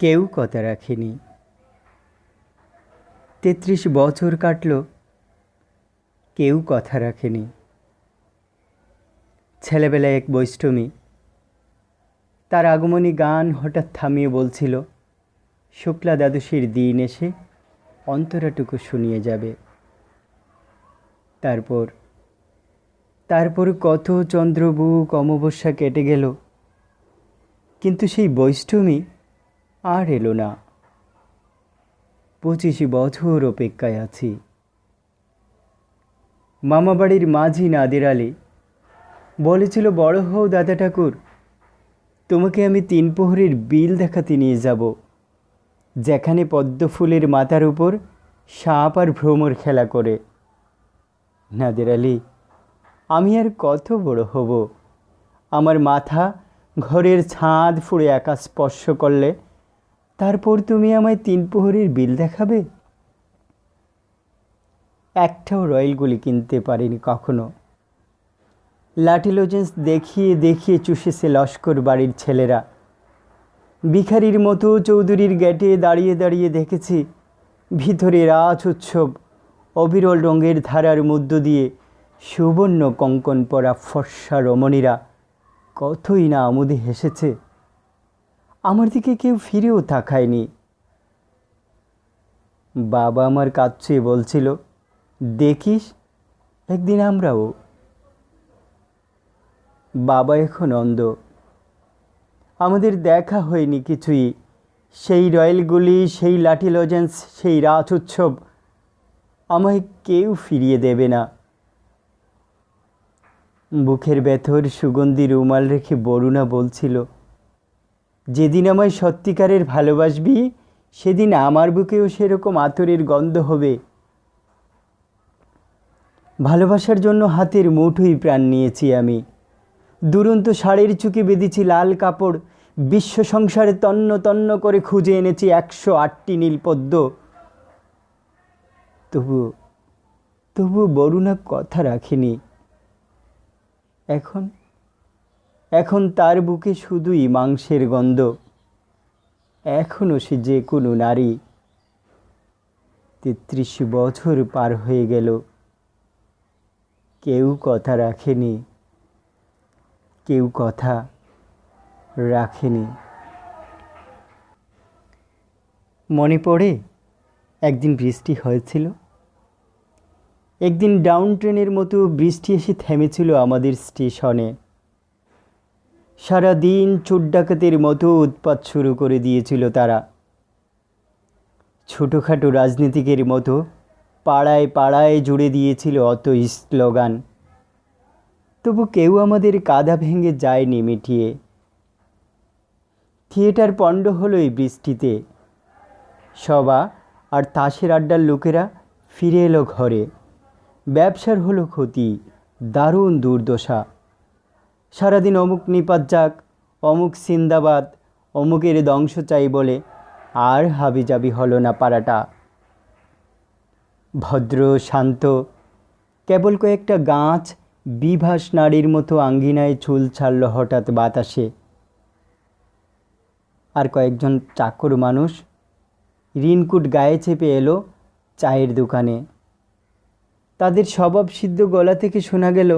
কেউ কথা রাখেনি। ৩৩ বছর কাটল, কেউ কথা রাখেনি। ছেলেবেলায় এক বৈষ্ণবী, তার আগমনী গান হঠাৎ থামিয়ে বলছিল, শুক্লা দ্বাদশীর দিন এসে অন্তরাটুকু শুনিয়ে যাবে। তারপর কত চন্দ্রবুক অমাবস্যা কেটে গেল, কিন্তু সেই বৈষ্ণবী আর এলো না। 25 বছর অপেক্ষায় আছি। মামাবাড়ির মাঝি নাদের আলী বলেছিল, বড় হও দাদা ঠাকুর, তোমাকে আমি 3 প্রহরীর বিল দেখাতে নিয়ে যাব, যেখানে পদ্মফুলের মাথার উপর সাপ আর ভ্রমর খেলা করে। নাদের আলী, আমি আর কত বড় হব? আমার মাথা ঘরের ছাদ ফুঁড়ে আকাশ স্পর্শ করলে তারপর তুমি আমায় 3 প্রহরীর বিল দেখাবে? একটাও রয়্যাল গুলি কিনতে পারিনি কখনো। লাঠি লজেন্স দেখিয়ে দেখিয়ে চুষেছে লস্কর বাড়ির ছেলেরা। ভিখারির মতো চৌধুরীর গেটে দাঁড়িয়ে দাঁড়িয়ে দেখেছি ভিতরে রাজ উৎসব অবিরল রঙের ধারার মধ্য দিয়ে সুবর্ণ কঙ্কন পরা ফর্সা রমণীরা কতই না আমোদে হেসেছে। আমার দিকে কেউ ফিরেও তাকায়নি। বাবা আমার কাছে বলছিল, দেখিস একদিন আমরাও। বাবা এখন অন্ধ, আমাদের দেখা হয়নি কিছুই। সেই রয়্যালগুলি, সেই লাঠি লজেন্স, সেই রাজ উৎসব আমায় কেউ ফিরিয়ে দেবে না। বুকের ভেতর সুগন্ধি রুমাল রেখে বরুণা বলছিল, যেদিন আমায় সত্যিকারের ভালোবাসবি সেদিন আমার বুকেও সেরকম আতরের গন্ধ হবে। ভালোবাসার জন্য হাতের মুঠোই প্রাণ নিয়েছি আমি। দুরন্ত শাড়ির চুকে বেঁধেছি লাল কাপড়, বিশ্ব সংসারে তন্ন তন্ন করে খুঁজে এনেছি 108টি নীলপদ্ম। তবু বরুণা কথা রাখেনি। এখন তার বুকে শুধুই মাংসের গন্ধ। এখনও সে যে কোনো নারী। 33 বছর পার হয়ে গেল, কেউ কথা রাখেনি, কেউ কথা রাখেনি। মনে পড়ে একদিন বৃষ্টি হয়েছিল। একদিন ডাউন ট্রেনের মতো বৃষ্টি এসে থেমেছিল আমাদের স্টেশনে। সারাদিন চোর ডাকাতের মতো উৎপাত শুরু করে দিয়েছিল তারা। ছোটোখাটো রাজনীতিকের মতো পাড়ায় পাড়ায় জুড়ে দিয়েছিল অত স্লোগান। তবু কেউ আমাদের কাঁধা ভেঙে যায়নি মিটিয়ে। থিয়েটার পণ্ড হলো এই বৃষ্টিতে। সভা আর তাসের আড্ডার লোকেরা ফিরে এলো ঘরে। ব্যবসার হলো ক্ষতি, দারুণ দুর্দশা। সারাদিন অমুক নিপাত যাক, অমুক সিন্দাবাদ, অমুকের ধ্বংস চাই বলে আর হাবিজাবি হলো না পাড়াটা। ভদ্র শান্ত কেবল কয়েকটা গাছ বিভাস নারীর মতো আঙ্গিনায় চুল ছাড়ল হঠাৎ বাতাসে। আর কয়েকজন চাকর মানুষ রিনকুট গায়ে চেপে এলো চায়ের দোকানে। তাদের স্বভাব সিদ্ধ গলা থেকে শোনা গেল,